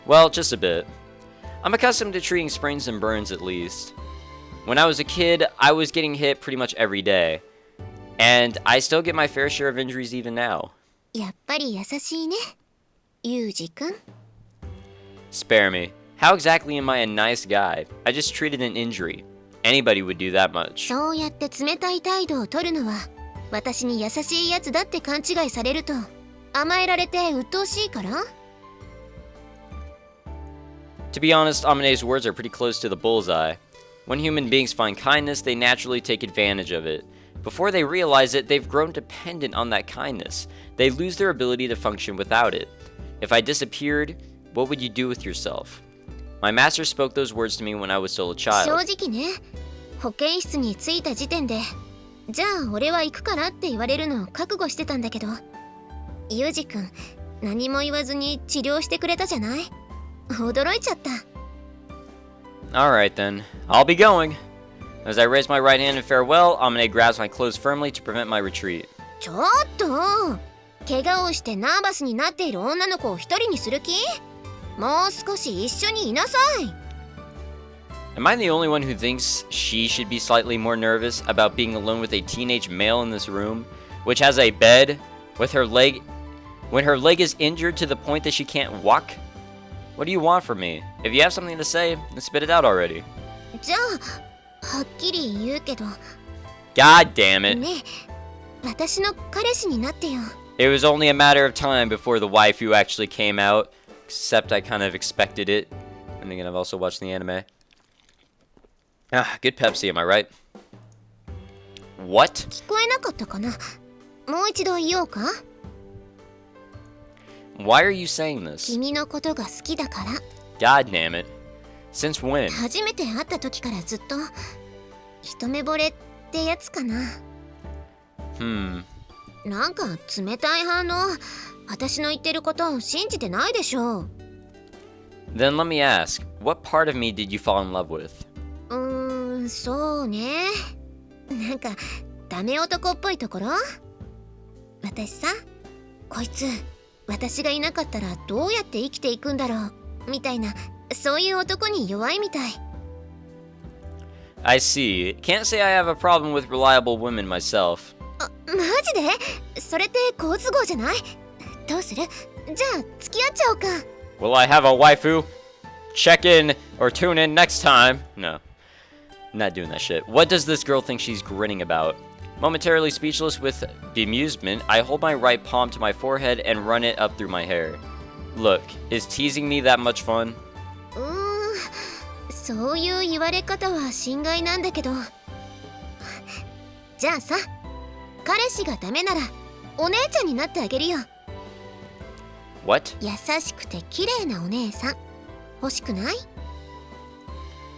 Well, just a bit. I'm accustomed to treating sprains and burns at least. When I was a kid, I was getting hit pretty much every day. And I still get my fair share of injuries even now. やっぱり優しいね、ユージくん。 Spare me. How exactly am I a nice guy? I just treated an injury. Anybody would do that much. そうやって冷たい態度を取るのは、私に優しいやつだって勘違いされると、甘えられて鬱陶しいから？ To be honest, Amane's words are pretty close to the bullseye. When human beings find kindness, they naturally take advantage of it. Before they realize it, they've grown dependent on that kindness. They lose their ability to function without it. If I disappeared, what would you do with yourself? My master spoke those words to me when I was still a 正 child. 直ね、保健室に着いた時点で、じゃあ俺は行くからって言われるのを覚悟してたんだけど、ユージくん、何も言わずに治療してくれたじゃない？驚いちゃった。Alright then, I'll be going. As I raise my right hand in farewell, Amane grabs my clothes firmly to prevent my retreat. ちょっと、怪我をしてナーバスになっている女の子を一人にする気？もう少し一緒にいなさい。 Am I the only one who thinks she should be slightly more nervous about being alone with a teenage male in this room, which has a bed, with her leg, when her leg is injured to the point that she can't walk? What do you want from me? If you have something to say, then spit it out already. じゃあ、はっきり言うけど。 God damn it. ねえ、私の彼氏になってよ。 It was only a matter of time before the waifu actually came out, except I kind of expected it. And again, I've also watched the anime. Ah, good Pepsi, am I right? What? 聞こえなかったかな？もう一度言おうか？ Why are you saying this? 君のことが好きだから。 God damn it. Since when? 初めて会った時からずっと一目惚れってやつかな。なんか冷たい反応。私の言ってることを信じてないでしょ。 Then let me ask, what part of me did you fall in love with? そうね。なんかダメ男っぽいところ。私さ、こいつ私がいなかったらどうやって生きていくんだろうみたいな、そういう男に弱いみたい。 I see. Can't say I have a problem with reliable women myself. あ、マジで？それって好都合じゃない？どうする？じゃあ付き合っちゃおうか。 Will I have a waifu? Check in or tune in next time. No. Not doing that shit. What does this girl think she's grinning about? Momentarily speechless with bemusement, I hold my right palm to my forehead and run it up through my hair. Look, is teasing me that much fun? そういう言われ方は心外なんだけど。じゃあさ、彼氏がダメならお姉ちゃんになってあげるよ。 What? 優しくて綺麗なお姉さん欲しくない？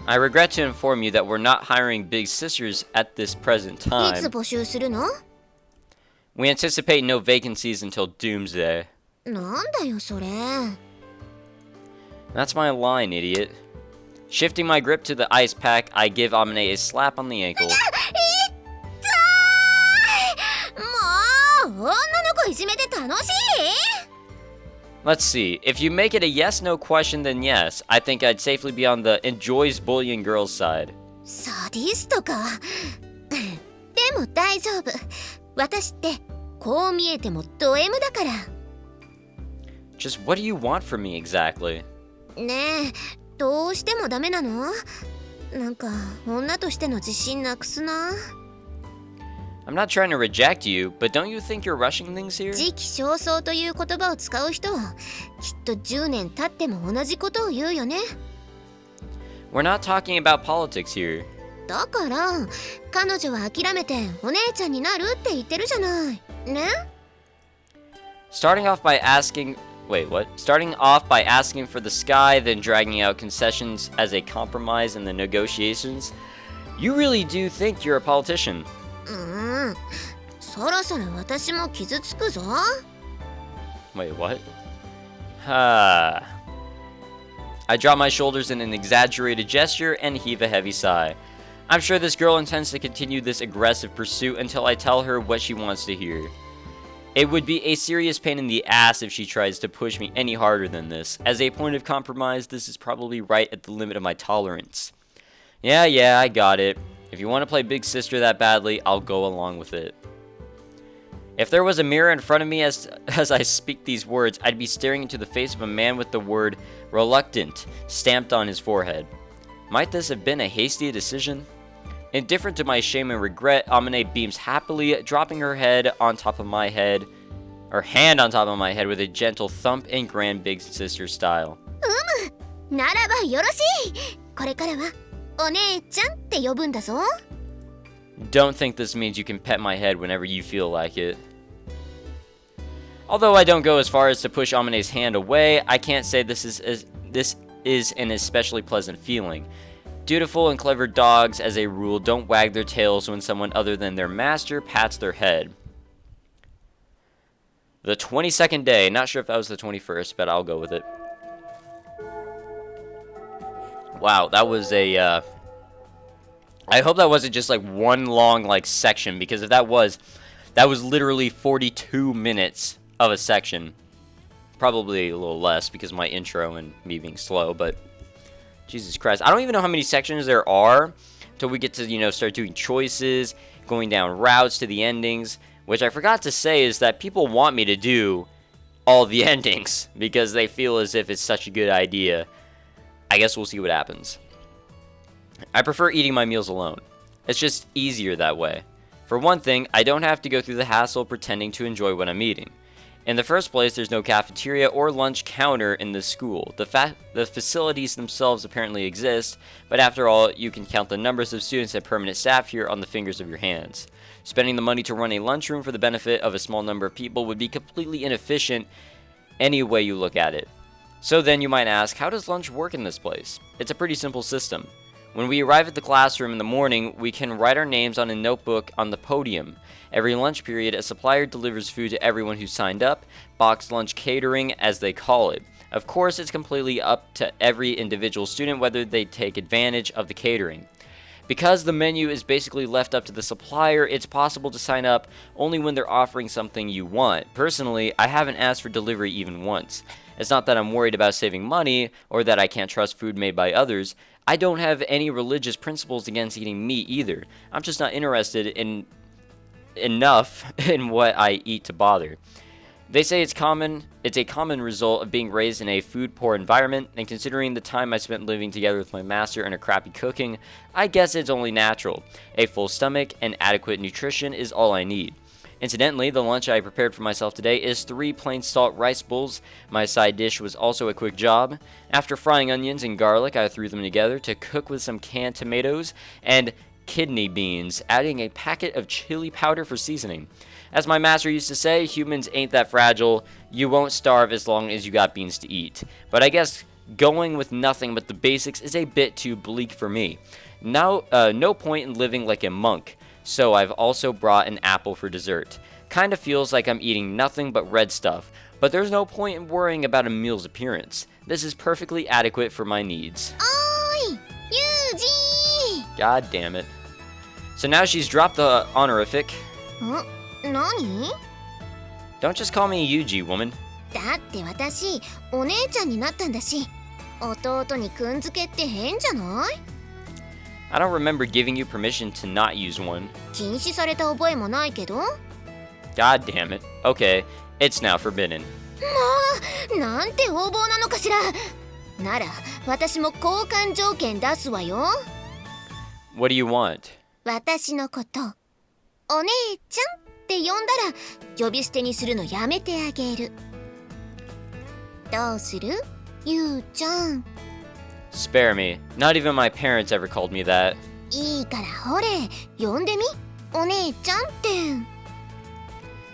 I regret to inform you that we're not hiring big sisters at this present いつ time. 募集するの？ We anticipate no vacancies until doomsday. なんだよそれ。 That's my line, idiot. Shifting my grip to the ice pack, I give Amane a slap on the ankle. もう女の子いじめて楽しい？ Let's see. If you make it a yes-no question, then yes. I think I'd safely be on the enjoys bullying girls side. サディストか。でも大丈夫。私ってこう見えてもド M だから。 Just what do you want from me exactly? ねえ、どうしてもダメなの？なんか女としての自信なくすな。 I'm not trying to reject you, but don't you think you're rushing things here? 時期尚早という言葉を使う人はきっと10年経っても同じことを言うよね。 We're not talking about politics here. だから彼女は諦めてお姉ちゃんになるって言ってるじゃないね。 Starting off by asking for the sky, then dragging out concessions as a compromise in the negotiations. You really do think you're a politician. そろそろ私も傷つくぞ。 Wait, what? I drop my shoulders in an exaggerated gesture and heave a heavy sigh. I'm sure this girl intends to continue this aggressive pursuit until I tell her what she wants to hear. It would be a serious pain in the ass if she tries to push me any harder than this. As a point of compromise, this is probably right at the limit of my tolerance. Yeah, I got it. If you want to play big sister that badly, I'll go along with it. If there was a mirror in front of me as I speak these words, I'd be staring into the face of a man with the word reluctant stamped on his forehead. Might this have been a hasty decision? Indifferent to my shame and regret, Amane beams happily, dropping her head on top of my head, or hand on top of my head with a gentle thump in grand big sister style. ならばよろしい。これからはお姉ちゃんって呼ぶんだぞ。Don't think this means you can pet my head whenever you feel like it. Although I don't go as far as to push Amane's hand away, I can't say this is an especially pleasant feeling. Dutiful and clever dogs, as a rule, don't wag their tails when someone other than their master pats their head. The 22nd day. Not sure if that was the 21st, but I'll go with it. Wow, that was a, I hope that wasn't just, like, one long, like, section, because if that was literally 42 minutes of a section. Probably a little less, because of my intro and me being slow, but... Jesus Christ. I don't even know how many sections there are until we get to, start doing choices, going down routes to the endings, which I forgot to say is that people want me to do all the endings because they feel as if it's such a good idea. I guess we'll see what happens. I prefer eating my meals alone. It's just easier that way. For one thing, I don't have to go through the hassle of pretending to enjoy what I'm eating. In the first place, there's no cafeteria or lunch counter in this school. The facilities themselves apparently exist, but after all, you can count the numbers of students and permanent staff here on the fingers of your hands. Spending the money to run a lunchroom for the benefit of a small number of people would be completely inefficient any way you look at it. So then you might ask, how does lunch work in this place? It's a pretty simple system. When we arrive at the classroom in the morning, we can write our names on a notebook on the podium. Every lunch period, a supplier delivers food to everyone who signed up, boxed lunch catering as they call it. Of course, it's completely up to every individual student whether they take advantage of the catering. Because the menu is basically left up to the supplier, it's possible to sign up only when they're offering something you want. Personally, I haven't asked for delivery even once. It's not that I'm worried about saving money or that I can't trust food made by others. I don't have any religious principles against eating meat either. I'm just not interested in enough in what I eat to bother. They say it's a common result of being raised in a food-poor environment, and considering the time I spent living together with my master and a crappy cooking, I guess it's only natural. A full stomach and adequate nutrition is all I need. Incidentally, the lunch I prepared for myself today is 3 plain salt rice bowls. My side dish was also a quick job. After frying onions and garlic, I threw them together to cook with some canned tomatoes and kidney beans, adding a packet of chili powder for seasoning. As my master used to say, humans ain't that fragile. You won't starve as long as you got beans to eat. But I guess going with nothing but the basics is a bit too bleak for me. Now, no point in living like a monk. So I've also brought an apple for dessert. Kinda feels like I'm eating nothing but red stuff, but there's no point in worrying about a meal's appearance. This is perfectly adequate for my needs. Oi! Yuuji! God damn it. So now she's dropped the honorific. 何? Don't just call me Yuuji, woman. だって私お姉ちゃんになったんだし、弟にくんづけって変じゃない? I don't remember giving you permission to not use one. 禁止された覚えもないけど。 God damn it. Okay, it's now forbidden. もうなんて横暴なのかしら。なら私も交換条件出すわよ。 What do you want? 私のことお姉ちゃんって呼んだら呼び捨てにするのやめてあげる。どうする？ゆうちゃん。 Spare me. Not even my parents ever called me that. いいからほれ呼んでみお姉ちゃんって。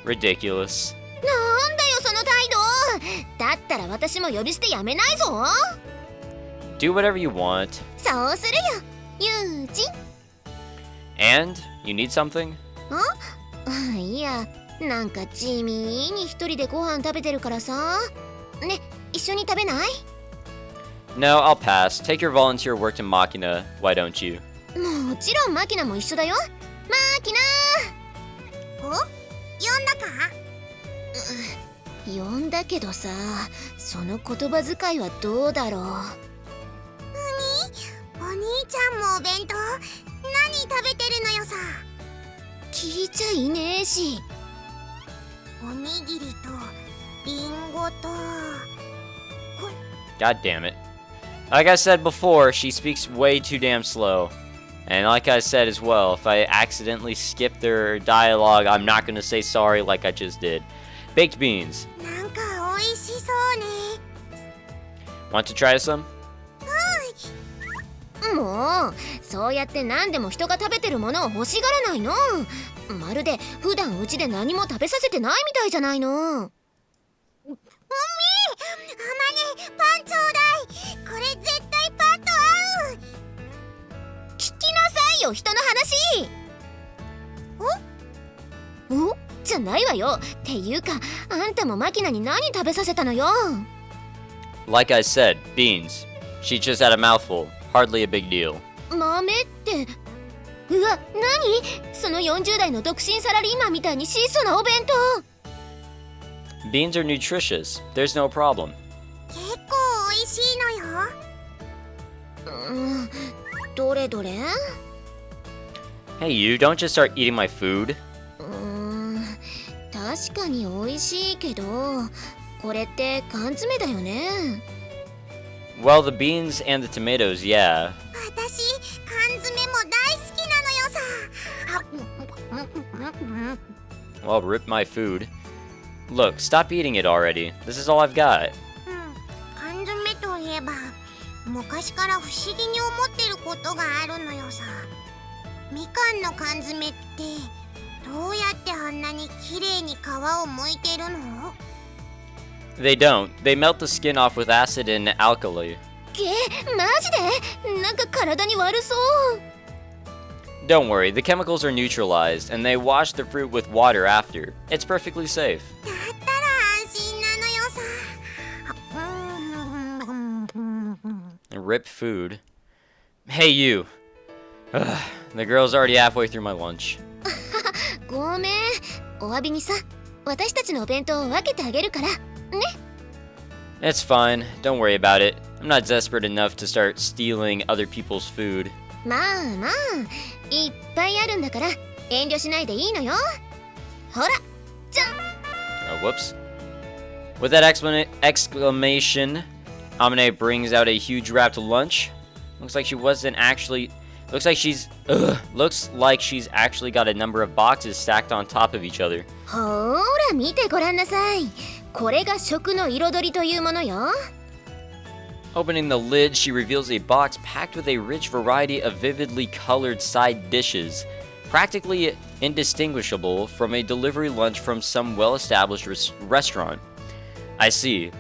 Ridiculous. なんだよその態度。だったら私も呼び捨てやめないぞ。 Do whatever you want. そうするよゆうじ。 And? You need something? いやなんか地味に一人でご飯食べてるからさ。ね一緒に食べない？ No, I'll pass. Take your volunteer work to Machina, why don't you? もちろんマキナも一緒だよ。マキナ。お？呼んだか？呼んだけどさ、その言葉遣いはどうだろう。お兄ちゃんもお弁当何食べてるのよさ。聞いちゃいねえし。おにぎりとリンゴと God damn it. Like I said before, she speaks way too damn slow. And like I said as well, if I accidentally skip their dialogue, I'm not gonna say sorry like I just did. Baked beans. なんかおいしそうね。 Want to try some? もうそうやって何でも人が食べてるものを欲しがらないの。まるで普段うちで何も食べさせてないみたいじゃないの。アマネ、パンちょうだい。これ絶対パンと合う。聞きなさいよ、人の話。おじゃないわよ。っていうか、あんたもマキナに何食べさせたのよ。Like I said, beans. She just had a mouthful. Hardly a big deal. 豆って、うわ、何その40代の独身サラリーマンみたいに質素なお弁当。 Beans are nutritious. There's no problem. 結構おいしいのよ。どれどれ。 Hey you, don't just start eating my food. 確かに美味しいけど、これって缶詰だよね。Well, the beans and the tomatoes, yeah. 私缶詰も大好きなのよさ。 Well, rip my food. Look, stop eating it already. This is all I've got. 缶詰といえば昔から不思議に思ってることがあるのよさ。みかんの缶詰ってどうやってあんなに綺麗に皮を剥いてるの？ They don't. They melt the skin off with acid and alkali. マジで？なんか体に悪そう。 Don't worry, the chemicals are neutralized, and they wash the fruit with water after. It's perfectly safe. だったら安心なのよさ。 Rip food. Hey you. Ugh, the girl's already halfway through my lunch. ごめん。お詫びにさ、私たちのお弁当を分けてあげるから。ね。 It's fine. Don't worry about it. I'm not desperate enough to start stealing other people's food. まあまあ、いっぱいあるんだから遠慮しないでいいのよ。ほら、じゃん。Whoops. With that exclamation, Amane brings out a huge wrapped lunch. Looks like she's actually got a number of boxes stacked on top of each other. ほら見てごらんなさい。これが食の彩りというものよ。 Opening the lid, she reveals a box packed with a rich variety of vividly colored side dishes, practically indistinguishable from a delivery lunch from some well-established restaurant. I see.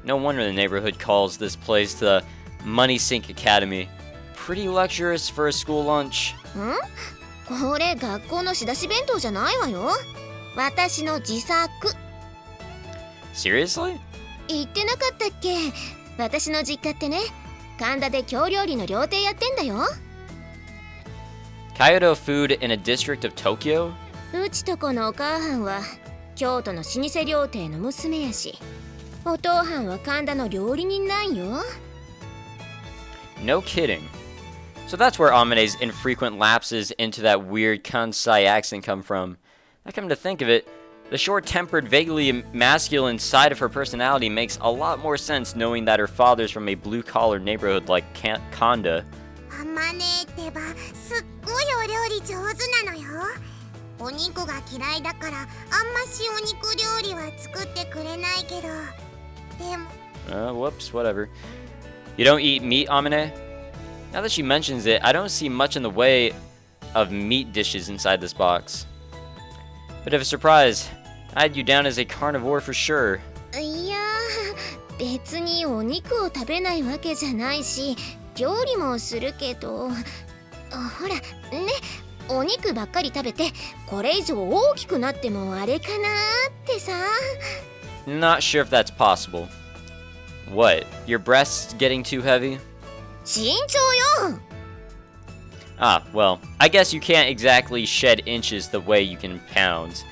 No wonder the neighborhood calls this place the Money Sink Academy. Pretty luxurious for a school lunch. これ学校の仕出し弁当じゃないわよ。私の自作。 Seriously? 言ってなかったっけ？私の実家ってね、神田で京料理の料亭やってんだよ。 Kyoto food in a district of Tokyo? うちとこのお母はんは京都の老舗料亭の娘やし、お父はんは神田の料理人なんよ。 No kidding. So that's where Amane's infrequent lapses into that weird Kansai accent come from. I come to think of it, the short-tempered, vaguely masculine side of her personality makes a lot more sense knowing that her father's from a blue-collar neighborhood like Kanda. アマネってばすっごいお料理上手なのよ。お肉が嫌いだからあんましお肉料理は作ってくれないけど、でも Whoops, whatever. You don't eat meat, Amane? Now that she mentions it, I don't see much in the way of meat dishes inside this box. Bit of a surprise. I had you down as a carnivore for sure. いやー、別にお肉を食べないわけじゃないし、料理もするけど、ほらね、お肉ばっかり食べてこれ以上大きくなってもあれかなーってさ。 Not sure if that's possible. What? Your breasts getting too heavy? 身長よ。 Ah, well, I guess you can't exactly shed inches the way you can pounds.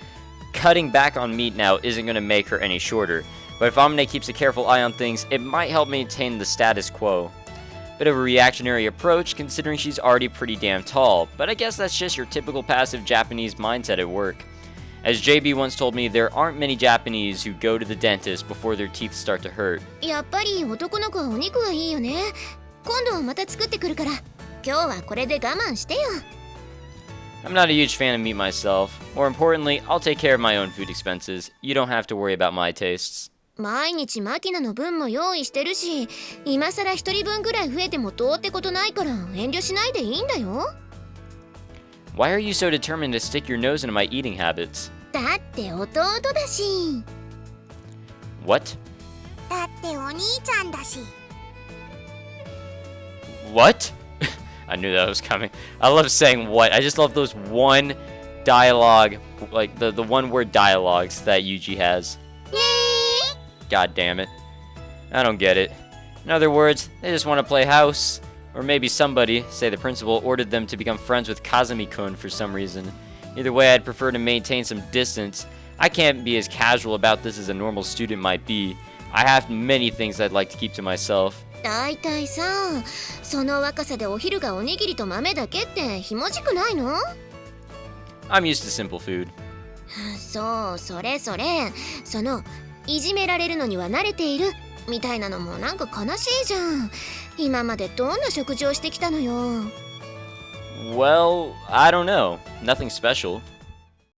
cutting back on meat now isn't going to make her any shorter, but if Amane keeps a careful eye on things, it might help maintain the status quo. Bit of a reactionary approach considering she's already pretty damn tall, but I guess that's just your typical passive Japanese mindset at work. As JB once told me, there aren't many Japanese who go to the dentist before their teeth start to hurt. やっぱり男の子はお肉がいいよね。今度また作ってくるから、今日はこれで我慢してよ。I'm not a huge fan of meat myself. More importantly, I'll take care of my own food expenses. You don't have to worry about my tastes. 毎日マキナの分も用意してるし、今さら一人分ぐらい増えてもどうってことないから遠慮しないでいいんだよ。Why are you so determined to stick your nose into my eating habits? だって弟だし。What? だってお兄ちゃんだし。What? I knew that was coming. I love saying what. I just love those one dialogue, like the one word dialogues that Yuuji has. God damn it. I don't get it. In other words, they just want to play house. Or maybe somebody, say the principal, ordered them to become friends with Kazumi-kun for some reason. Either way, I'd prefer to maintain some distance. I can't be as casual about this as a normal student might be. I have many things I'd like to keep to myself. だいたいさ、その若さでお昼がおにぎりと豆だけってひもじくないの？ I'm used to simple food. そう、それ。その、いじめられるのには慣れているみたいなのもなんか悲しいじゃん。今までどんな食事をしてきたのよ。Well, I don't know. Nothing special.